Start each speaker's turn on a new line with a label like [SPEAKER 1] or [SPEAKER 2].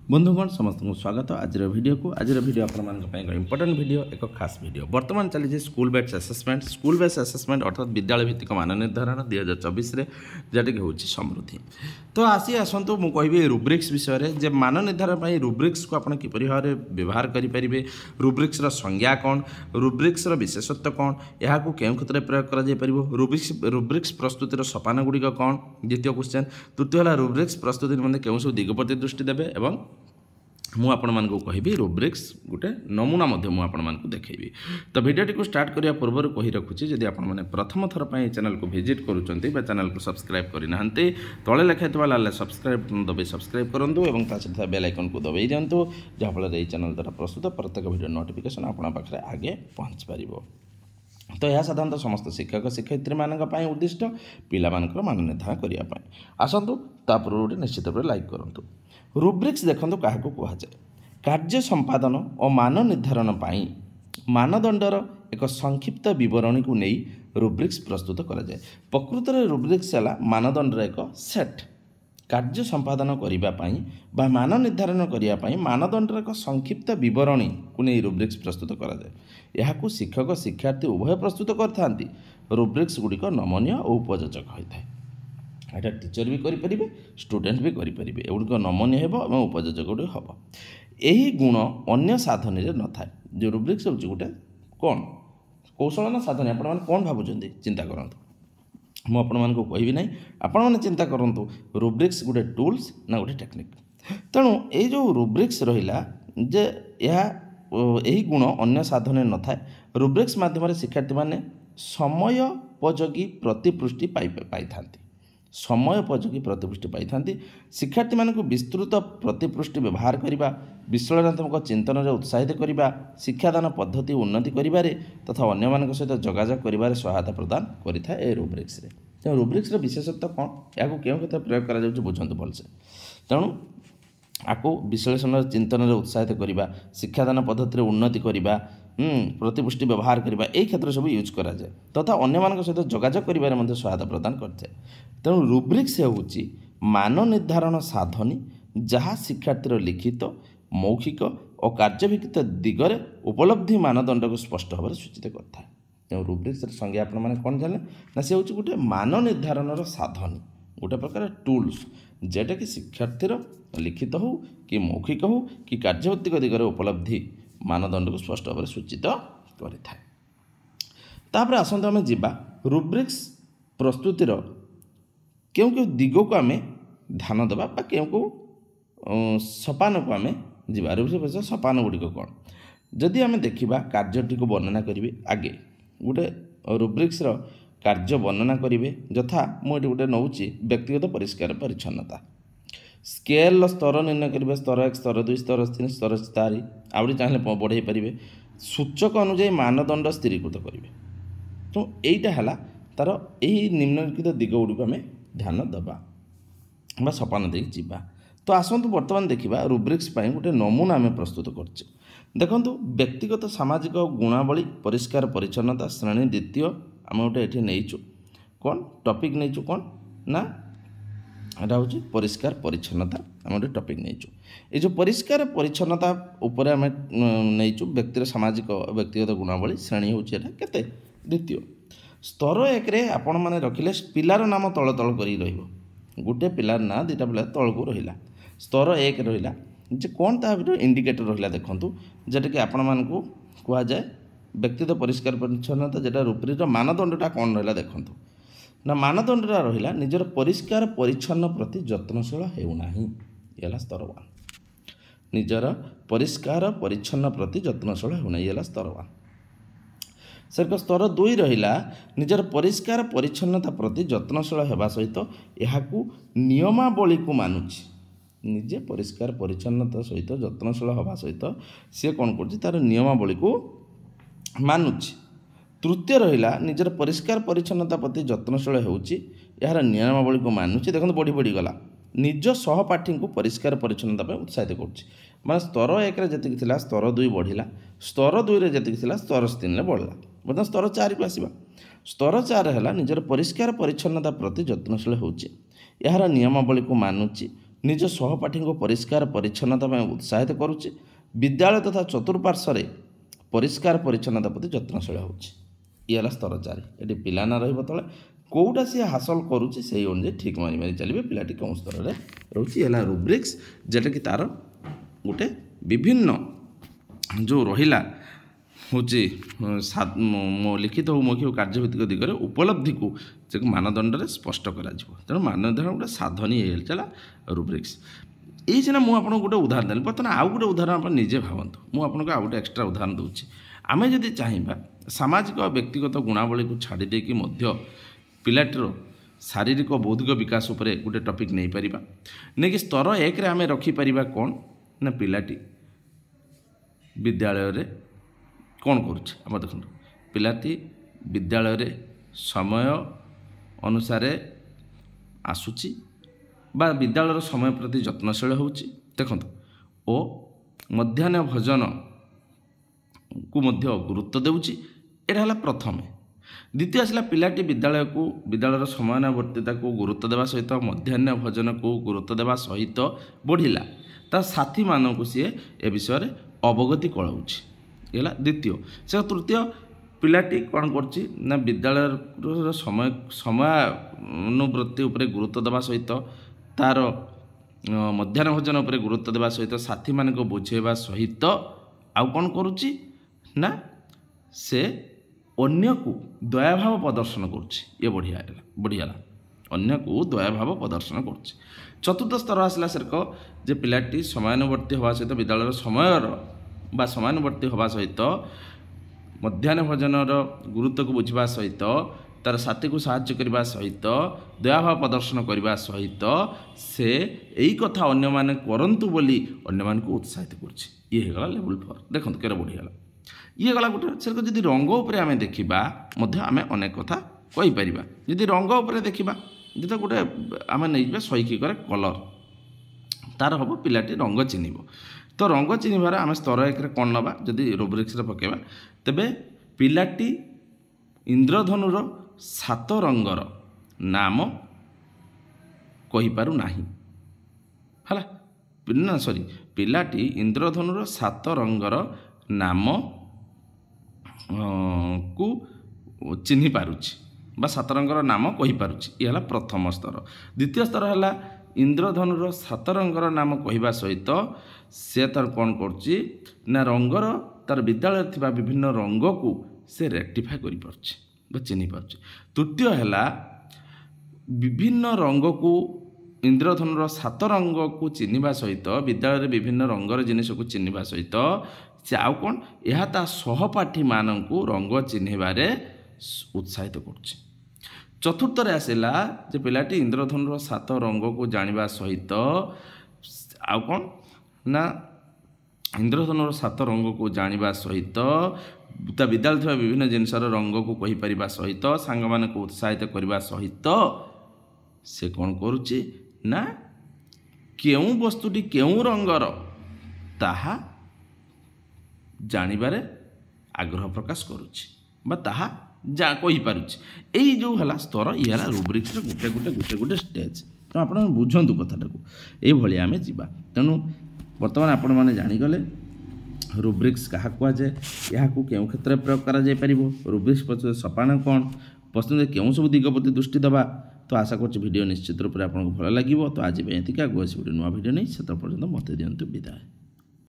[SPEAKER 1] बंधुगण समस्त को स्वागत आज वीडियो को आज वीडियो आप इंपोर्टेंट वीडियो एक खास वीडियो बर्तमान चली स्कूल बेस्ड असेसमेंट अर्थात विद्यालय भित्तिक मान निर्धारण 2024 जहाँकि हूँ समृद्धि। तो आसतु मुझे कहि रुब्रिक्स विषय में मान निर्धारण रुब्रिक्स को आप किपर भाव में व्यवहार करेंगे, रुब्रिक्स संज्ञा कौन, रुब्रिक्स विशेषत्व कौन, यहाँ केउं क्षेत्र में प्रयोग कर रुब्रिक्स प्रस्तुतिर सोपान गुड़िक कौन, द्वितीय क्वेश्चन। तृतीय है रुब्रिक्स प्रस्तुति निमंते केउं सब दिग प्रति दृष्टि देवे एवं मु आपण मानकु कहिबी रुब्रिक्स गोटे नमूना मध्य मु आपण मानकु देखैबी। तो वीडियोटी को स्टार्ट करिया पूर्व कहि रखुछि जदि आपण माने प्रथम थर पई चैनल को विजिट करूचंती बा चैनल को सब्सक्राइब करि नाहंते तळे लेखाइतबा लाल सब्सक्राइब दबे सब्सक्राइब करंतु एवं ता सहित बेल आइकन को दबाई दियंतु जहा फल रे चैनल द्वारा प्रस्तुत प्रत्येक वीडियो नोटिफिकेशन आपण पाखरे आगे पहुंच परिबो। तो यह साधारणतः समस्त शिक्षक शिक्षयित्री मान उद्दिष्ट पिला मानकर मान निर्धारण करने। आसतु ता पूर्व गोटे निश्चित भाव लाइक करूँ। रुब्रिक्स देखो क्या कहुए कार्य संपादन और मान निर्धारण पाई मानदंडर एक संक्षिप्त विवरणी को नहीं रुब्रिक्स प्रस्तुत कराए। प्रकृत में रुब्रिक्स है मानदंडर एक सेट कार्य संपादन करने मान निर्धारण करने मानदंडर एक संक्षिप्त विवरणी को नहीं रुब्रिक्स प्रस्तुत कराए। यह शिक्षक शिक्षार्थी उभय प्रस्तुत करथांती। रुब्रिक्स गुड़िक नमनीय और उपयोजक होता है। यहाँ टीचर भी करें स्टूडेंट भी करें एगुड़िक नमनीय और उपयोजक गुड़ हम। यही गुण अन्य साधन न था। जो रुब्रिक्स हूँ गोटे कौन कौशल ना साधन आपण कौन भावुं चिंता करूँ मुझे कहबी ना आपण चिंता करूँ रुब्रिक्स गोटे टूल्स ना गोटे टेक्निक। तेणु ये जो रुब्रिक्स रहा जे यही गुण अन्य साधन न था। रुब्रिक्स माध्यम शिक्षार्थी माने समयोपयोगी प्रतिपुष्टि पाई समयोपयोगी प्रतिपुष्टि पाई शिक्षार्थी मानक विस्तृत प्रतिपुष्टि व्यवहार करने विश्लेषणात्मक चिंतन में उत्साहित करने शिक्षादान पद्धति उन्नति करिबारे तथा अन्य मान सहित जोगाजोग करिबारे सहायता प्रदान करिथाए रुब्रिक्स। तेणु रुब्रिक्स विशेषत्व कौन या केउं क्षेत्र प्रयोग करा बुझंतु भलसे। तेणु आपको विश्लेषण चिंतन में उत्साहित करने शिक्षादान पद्धति उन्नति करने प्रतिपुष्टि व्यवहार करने यही क्षेत्र सब यूज कराए तथा अन्य मान सहित जोगाजोग कर सहायता प्रदान करते। तेणु रुब्रिक्स होउची मान निर्धारण साधनी जहाँ शिक्षार्थीर लिखित मौखिक और कार्यभित्त दिगरे उपलब्धि मानदंड को स्पष्ट भाव में सूचित करता है। तेणु रुब्रिक्स संज्ञा आपण मैंने कौन जाने ना सी हूँ गोटे मान निर्धारण साधनी गोटे प्रकार टूल्स जेटा कि शिक्षार्थीर लिखित हो कि मौखिक हो कि कार्यभित्तिक दिगरे उपलब्धि मानदंड को स्पष्ट भाव में सूचित करें। तापर आसंत आम जीवा रुब्रिक्स प्रस्तुतिर क्यों क्यों दिग को आम ध्यान देवा क्यों क्यों सोपान को आम जीवा रुब्रिक्स सोपान गुड़िक कौन जदि आम देखा कार्यटी को वर्णना करेंगे आगे गोटे रुब्रिक्स कार्य वर्णना करेंगे यथा मुझे गोटे नौ व्यक्तिगत परिष्कार परिच्छन्नता स्केल स्तर निर्णय करेंगे स्तर 1 स्तर 2 स्तर 3 स्तर 4 आउरी चाहिए बढ़ाई पारे सूचक अनुଯାयी मानदंड स्थिरीकृत करेंगे। तो यहीटा है तार यही निम्नलिखित दिग गुड़िक आम ध्यान देवा सोपान देख जावा। तो आसतु बर्तमान देखा रुब्रिक्स गोटे नमूना आम प्रस्तुत करछे। देखंतु व्यक्तिगत सामाजिक गुणावली परिष्कार परिच्छन्नता श्रेणी द्वितीय आम गोटे ये नहींचु कौन टॉपिक नहींचु कौन ना यहाँ हूँ परिष्कार परिच्छन्नता आम गोटे टॉपिक नहींचु। ये जो परिष्कार परिच्छन्नता उपर आम नहींचु व्यक्तिर सामाजिक व्यक्तिगत गुणावली श्रेणी हूँ केते द्वितीय स्तर 1 रे आपण मैंने रखिले पिलार नाम तल तल कर गोटे पिलार ना दुटा पिला तल को रहा स्तर 1 रहा जे कौन ता इंडिकेटर रहा देखूँ जेटा कि आपण मानकु कहुए व्यक्तिगत परिष्कार परिच्छन्नता जेटा रुब्रिक्स मानदंडटा कौन रहा देखूँ ना मानदंडटा रहा निजर परिष्कार परिच्छन्न प्रति जत्नशील होना ये स्तर 1 निजर परिष्कार परिच्छन्न प्रति जत्नशील होना ये स्तर 1। सर स्तर 2 रहा निजर परिष्कार परिच्छन्नता प्रति जत्नशील होगा सहित यह नियमावली को मानुची निजे परिष्कार परिच्छन्नता सहित जत्नशील होगा सहित सी कौन कर नियमावली को मानुची। तृतीय रहा निजर परिष्कार परिच्छन्नता प्रति जत्नशील होउची यार नियमावली को मानुची। देखो बढ़ी बढ़ी गला निज सहपाठी को परिष्कार परिच्छन्नता उत्साहित करुच्ची मैं स्तर 1 रे जतिक थिला स्तर 2 बढ़िला स्तर 2 रे जतिक थिला स्तर 3 रे बढ़ला बर्तमान स्तर 4 को आसवा। स्तर 4 है निजर परिष्कार परिच्छन्नता प्रति जत्नशील होउची यार नियमावली को मानुची निज सहपाठी को परिष्कार परिच्छन्नता में उत्साहित करुच्ची विद्यालय तथा चतुर्पार्श्व परिष्कार परिच्छन्नता प्रति जत्नशील होगा स्तर 4 ये पिला ना रही कौटा सी हासिल करुच्ची से अनुजाई ठीक मारी मारी चलिए पिलाटी कौन स्तर में रोचे है रुब्रिक्स जेटा कि तार गोटे विभिन्न जो रहा हूँ लिखित हो मौखिक कार्यभित्तिक दिगरे उपलब्धि को मानदंड में स्पष्ट कर तेणु मानदंड गोटे साधन ही चला रुब्रिक्स ये सीना मुझे गोटे उदाहरण देनी बर्तमान आउ गोटे उदाहरण आप निजे भावतु मुझे आउ गोटे एक्सट्रा उदाहरण दूसरी आम जदि चाहिए सामाजिक और व्यक्तिगत गुणावली को छाड़ी देकी पिलाटीर शारीरिक बौद्धिक विकास उपरे गोटे टॉपिक नहीं पारिबा नहीं कि स्तर 1 रे आमे रखिपर कौन ना पिलाटी विद्यालय रे कौन करुच्छे आम देखो पिलाटी विद्यालय रे समय अनुसार आसुची बा विद्यालय समय प्रति जत्नशील होउची देखो ओ मध्याह्न भोजन को मध्य गुरुत्व देउची एटा हला प्रथम द्वितीय आसला पिलाटी विद्यालय समयानुवर्तिता को गुरुत्व देवा सहित मध्याह्न भोजन को गुरुत्व देवा सहित बढ़िला ता साथी मानक सी ए विषय में अवगति कराऊँच है द्वितीय से तृतीय पिलाटी कौन कर विद्यालय समयानुवृत्ति उपरे गुरुत्व देवा सहित तार मध्याह्न भोजन उपरे गुरुत्व देवा सहित साथी मानक बुझेवा सहित आउ कौन करुच्ची ना से अन्य को दयाभाव प्रदर्शन कर बढ़िया अन्य को दयाभाव प्रदर्शन कर चतुर्थ स्तर आसला सेरक जे पिलाटी समयानुवर्ती हवा सहित विद्यालय समय बा समयानुवर्ती हवा सहित मध्याह्न भोजनर गुरुत्व को बुझा सहित तार साथी को साहाय्य करने सहित दयाभाव प्रदर्शन करने सहित से यही कथा अन्य माने करंतु बोली अन्य मान को उत्साहित कर ये होगा लेवल 4 देखो केरे बढ़िया ये गला गोटे से जब रंग उपरे आम देखा आम अनेक कथा कहीपर जदि रंग उपरे देखा जो गोटे आम नहीं शैक्षिक कलर तार हम पिलाटी रंग चिन्ह तो रंग चिन्हबार आम स्तर 1 रे कौन नवा जदि रुब्रिक्स पकेबा तेबे पिलाटी इंद्रधनुर 7 रंगर नाम कहीपारु नाही हला ना सॉरी पिलाटी इंद्रधनुर 7 रंगर नाम को चिन्ह पारुछि बा 7 रंगर नाम कहीपारुछि ये है प्रथम स्तर द्वितीय स्तर है इंद्रधनुर 7 रंगर नाम कहवा सहित से तार कौन करछि ना रंगर तार विद्यालय थिबा विभिन्न रंग को से रेक्टिफाई करि पारुछि बा चिन्ह पारुछि तृतीय है विभिन्न रंग को इंद्रधनुर 7 रंग को चिन्हवा सहित विद्यालय विभिन्न रंगर जिनिस को चिन्हवा सहित से आउ कौन यह ता सहपाठी मानू रंग चिन्हबार उत्साहित कर चतुर्थ आसला जे पिलाटी इंद्रधनुर 7 रंग को जानिबा सहित आउ कौन ना इंद्रधनुर 7 रंग को जानिबा सहित विद्यालय थी विभिन्न जिनसर रंग को कहीपर सहित सांग मान को उत्साहित करने सहित से कौन करुच्ची ना केउं वस्तुटी केउं रंगर ताहा जानिबारे आग्रह प्रकाश करुच्ची बा ताहा जा कहीपारुछि एई जो हला स्तर ये हला रुब्रिक्स गोटे गोटे गोटे गोटे स्टेज तो आप बुझंतु कथाटा को ये भाई आम जा तेणु बर्तमान आपण मैंने जानीगले रुब्रिक्स क्या कहुए यहाँ केउं क्षेत्र में प्रयोग कर रुब्रिक्स पछरे सपान कौन प्रश्न केउं सब दिग प्रति दृष्टि देवा तो आशा कर वीडियो निश्चित रूप से आपको भल लगे तो आज एतिक आगे नुआ वीडियो नहीं से पर्यटन मत दिंतु विदाय।